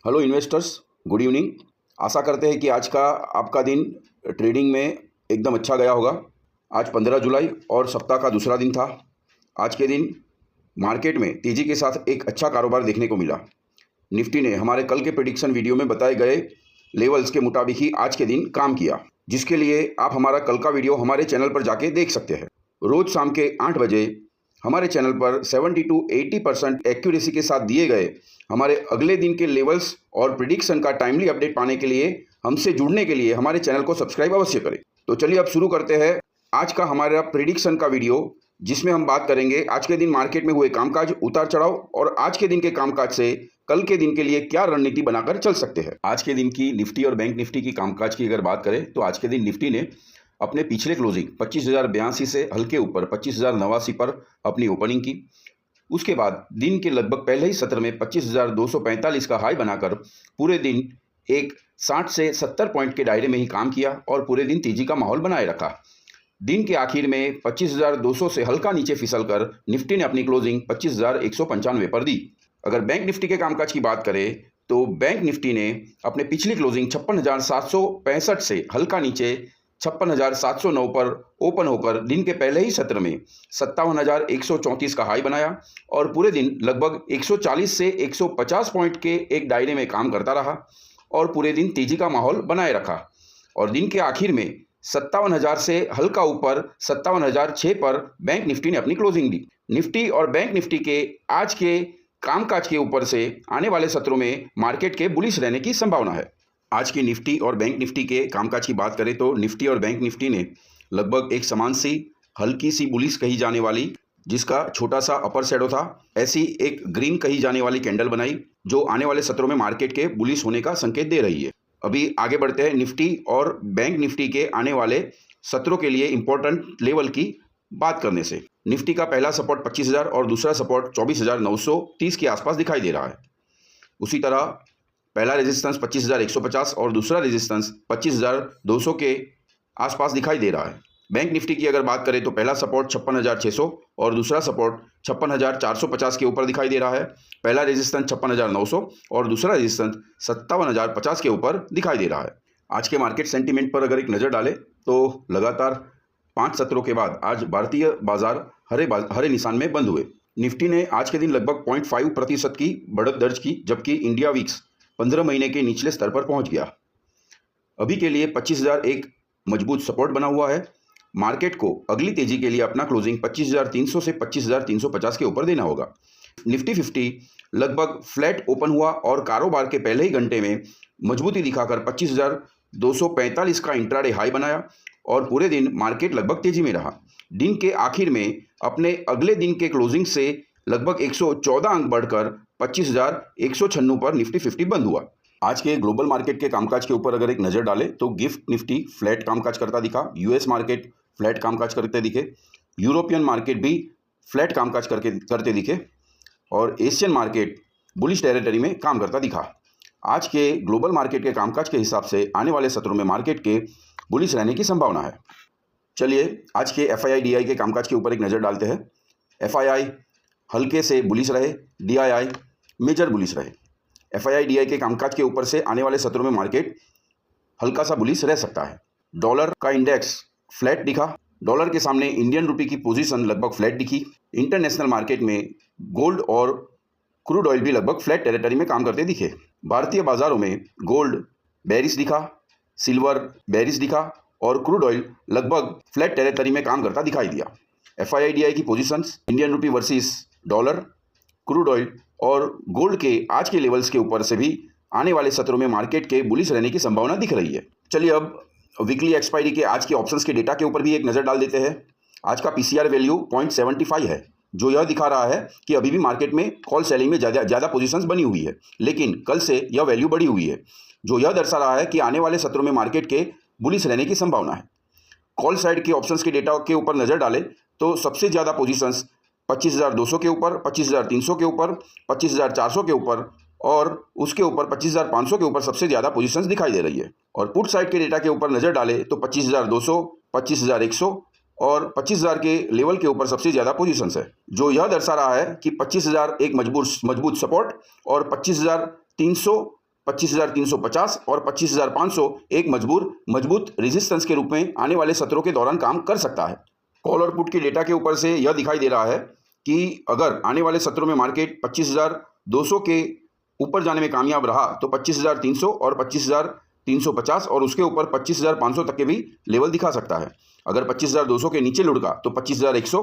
Hello investors, good evening. आशा करते हैं कि आज का आपका दिन ट्रेडिंग में एकदम अच्छा गया होगा। आज 15 जुलाई और सप्ताह का दूसरा दिन था। आज के दिन मार्केट में तेज़ी के साथ एक अच्छा कारोबार देखने को मिला। निफ्टी ने हमारे कल के प्रेडिक्शन वीडियो में बताए गए लेवल्स के मुताबिक ही आज के दिन काम किया, जिसके लिए आप हमारा कल का वीडियो हमारे चैनल पर जाके देख सकते हैं। रोज़ शाम के 8 बजे हमारे चैनल पर 70 to 80% एक्यूरेसी के साथ दिए गए हमारे अगले दिन के लेवल्स और प्रिडिक्शन का टाइमली अपडेट पाने के लिए हमसे जुड़ने के लिए हमारे चैनल को सब्सक्राइब अवश्य करें। तो चलिए अब शुरू करते हैं आज का हमारा प्रिडिक्शन का वीडियो, जिसमें हम बात करेंगे आज के दिन मार्केट में हुए कामकाज, उतार चढ़ाव और आज के दिन के कामकाज से कल के दिन के लिए क्या रणनीति बनाकर चल सकते हैं। आज के दिन की निफ्टी और बैंक निफ्टी की कामकाज की अगर बात करें तो आज के दिन निफ्टी ने अपने पिछले क्लोजिंग 25,082 से हल्के ऊपर 25,089 पर अपनी ओपनिंग की। उसके बाद दिन के लगभग पहले ही सत्र में 25,245 का हाई बनाकर पूरे दिन एक 60 से 70 पॉइंट के दायरे में ही काम किया और पूरे दिन तेजी का माहौल बनाए रखा। दिन के आखिर में 25,200 से हल्का नीचे फिसलकर निफ्टी ने अपनी क्लोजिंग 25,195 पर दी। अगर बैंक निफ्टी के कामकाज की बात करें तो बैंक निफ्टी ने अपने पिछली क्लोजिंग 56,765 से हल्का नीचे 56,709 पर ओपन होकर दिन के पहले ही सत्र में 57,134 का हाई बनाया और पूरे दिन लगभग 140 से 150 पॉइंट के एक दायरे में काम करता रहा और पूरे दिन तेजी का माहौल बनाए रखा और दिन के आखिर में 57,000 से हल्का ऊपर 57,006 पर बैंक निफ्टी ने अपनी क्लोजिंग दी। निफ्टी और बैंक निफ्टी के आज के कामकाज के ऊपर से आने वाले सत्रों में मार्केट के बुलिश रहने की संभावना है। आज की निफ्टी और बैंक निफ्टी के कामकाज की बात करें तो निफ्टी और बैंक निफ्टी ने लगभग एक समान सी हल्की सी बुलिश कही जाने वाली, जिसका छोटा सा अपर शैडो था, ऐसी एक ग्रीन कही जाने वाली कैंडल बनाई जो आने वाले सत्रों में मार्केट के बुलिश होने का संकेत दे रही है। अभी आगे बढ़ते हैं निफ्टी और बैंक निफ्टी के आने वाले सत्रों के लिए इंपॉर्टेंट लेवल की बात करने से। निफ्टी का पहला सपोर्ट 25,000 और दूसरा सपोर्ट 24,930 के आसपास दिखाई दे रहा है। उसी तरह पहला रेजिस्टेंस 25,150 और दूसरा रेजिस्टेंस 25,200 के आसपास दिखाई दे रहा है। बैंक निफ्टी की अगर बात करें तो पहला सपोर्ट 56,600 और दूसरा सपोर्ट 56,450 के ऊपर दिखाई दे रहा है। पहला रेजिस्टेंस 56,900 और दूसरा रेजिस्टेंस 57,050 के ऊपर दिखाई दे रहा है। आज के मार्केट सेंटीमेंट पर अगर एक नज़र डालें तो लगातार 5 सत्रों के बाद आज भारतीय बाजार हरे निशान में बंद हुए। निफ्टी ने आज के दिन लगभग 0.5% की बढ़त दर्ज की, जबकि इंडिया वीक्स 15 महीने के निचले स्तर पर पहुंच गया। अभी के लिए 25,000 एक मजबूत सपोर्ट बना हुआ है। मार्केट को अगली तेजी के लिए अपना क्लोजिंग 25,300 से 25,350 के ऊपर देना होगा। निफ्टी 50 लगभग फ्लैट ओपन हुआ और कारोबार के पहले ही घंटे में मजबूती दिखाकर 25,245 का इंट्राडे हाई बनाया और पूरे दिन मार्केट लगभग तेजी में रहा। दिन के आखिर में अपने अगले दिन के क्लोजिंग से लगभग 114 अंक बढ़कर 25,196 पर निफ्टी 50 बंद हुआ। आज के ग्लोबल मार्केट के कामकाज के ऊपर अगर एक नज़र डालें तो गिफ्ट निफ्टी फ्लैट कामकाज करता दिखा, यूएस मार्केट फ्लैट कामकाज करते दिखे, यूरोपियन मार्केट भी फ्लैट कामकाज करते दिखे और एशियन मार्केट बुलिश टेरिटरी में काम करता दिखा। आज के ग्लोबल मार्केट के कामकाज के हिसाब से आने वाले सत्रों में मार्केट के बुलिश रहने की संभावना है। चलिए आज के एफआईआई डीआई के कामकाज के ऊपर एक नज़र डालते हैं। एफआईआई हल्के से बुलिश रहे, डीआईआई मेजर बुलिश रहे। एफआईआई डीआई के कामकाज के ऊपर से आने वाले सत्रों में मार्केट हल्का सा बुलिश रह सकता है। डॉलर का इंडेक्स फ्लैट दिखा, डॉलर के सामने इंडियन रुपये की पोजीशन लगभग फ्लैट दिखी। इंटरनेशनल मार्केट में गोल्ड और क्रूड ऑयल भी लगभग फ्लैट टेरिटरी में काम करते दिखे। भारतीय बाजारों में गोल्ड बेरिश दिखा, सिल्वर बेरिश दिखा और क्रूड ऑयल लगभग फ्लैट टेरिटरी में काम करता दिखाई दिया। एफआईआई डीआई की पोजीशंस इंडियन रुपये वर्सेस डॉलर, क्रूड ऑयल और गोल्ड के आज के लेवल्स के ऊपर से भी आने वाले सत्रों में मार्केट के बुलिश रहने की संभावना दिख रही है। चलिए अब वीकली एक्सपायरी के आज के ऑप्शंस के डेटा के ऊपर भी एक नज़र डाल देते हैं। आज का पीसीआर वैल्यू 0.75 है, जो यह दिखा रहा है कि अभी भी मार्केट में कॉल सेलिंग में ज़्यादा पोजीशंस बनी हुई है, लेकिन कल से यह वैल्यू बढ़ी हुई है, जो यह दर्शा रहा है कि आने वाले सत्रों में मार्केट के बुलिश रहने की संभावना है। कॉल साइड के ऑप्शंस के डेटा के ऊपर नज़र डालें तो सबसे ज़्यादा पोजीशंस 25,200 के ऊपर, 25,300 के ऊपर, 25,400 के ऊपर और उसके ऊपर 25,500 के ऊपर सबसे ज़्यादा पोजीशंस दिखाई दे रही है। और पुट साइड के डेटा के ऊपर नज़र डालें तो 25,200, 25,100 और 25,000 के लेवल के ऊपर सबसे ज़्यादा पोजीशंस है, जो यह दर्शा रहा है कि 25,000 एक मजबूत सपोर्ट और 25,300 25,350 और 25,500 एक मजबूत रेजिस्टेंस के रूप में आने वाले सत्रों के दौरान काम कर सकता है। कॉल और पुट की डेटा के ऊपर से यह दिखाई दे रहा है कि अगर आने वाले सत्रों में मार्केट 25,200 के ऊपर जाने में कामयाब रहा तो 25,300 और 25,350 और उसके ऊपर 25,500 तक के भी लेवल दिखा सकता है। अगर 25,200 के नीचे लुढ़का तो 25,100,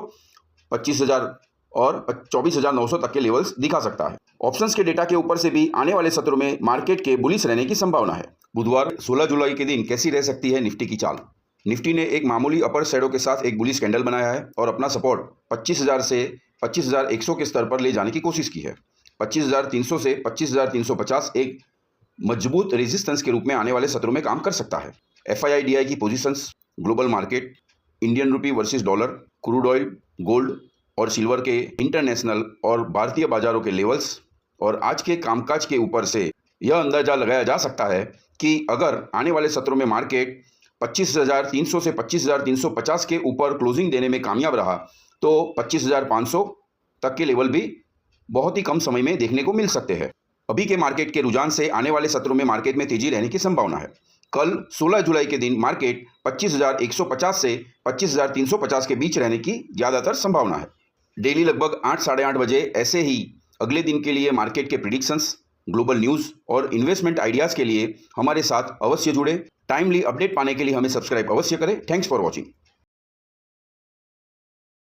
25,000 और 24,900 तक के लेवल्स दिखा सकता है। ऑप्शंस के डेटा के ऊपर से भी आने वाले सत्रों में मार्केट के बुलिश रहने की संभावना है। बुधवार 16 जुलाई के दिन कैसी रह सकती है निफ्टी की चाल? निफ्टी ने एक मामूली अपर शैडो के साथ एक बुलिश कैंडल बनाया है और अपना सपोर्ट 25,000 से 25,100 के स्तर पर ले जाने की कोशिश की है। 25,300 से 25,350 एक मजबूत रेजिस्टेंस के रूप में आने वाले सत्रों में काम कर सकता है। FII-DI की positions, global market, Indian rupee versus dollar, crude oil, gold और सिल्वर के इंटरनेशनल और भारतीय बाजारों के लेवल्स और आज के कामकाज के ऊपर से यह अंदाजा लगाया जा सकता है कि अगर आने वाले सत्रों में मार्केट 25,300 से 25,350 के ऊपर क्लोजिंग देने में कामयाब रहा तो 25,500 तक के लेवल भी बहुत ही कम समय में देखने को मिल सकते हैं। अभी के मार्केट के रुझान से आने वाले सत्रों में मार्केट में तेजी रहने की संभावना है। कल 16 जुलाई के दिन मार्केट 25,150 से 25,350 के बीच रहने की ज़्यादातर संभावना है। डेली लगभग 8 साढ़े 8 बजे ऐसे ही अगले दिन के लिए मार्केट के प्रिडिक्शंस, ग्लोबल न्यूज़ और इन्वेस्टमेंट आइडियाज़ के लिए हमारे साथ अवश्य जुड़े। टाइमली अपडेट पाने के लिए हमें सब्सक्राइब अवश्य करें। Thanks for watching.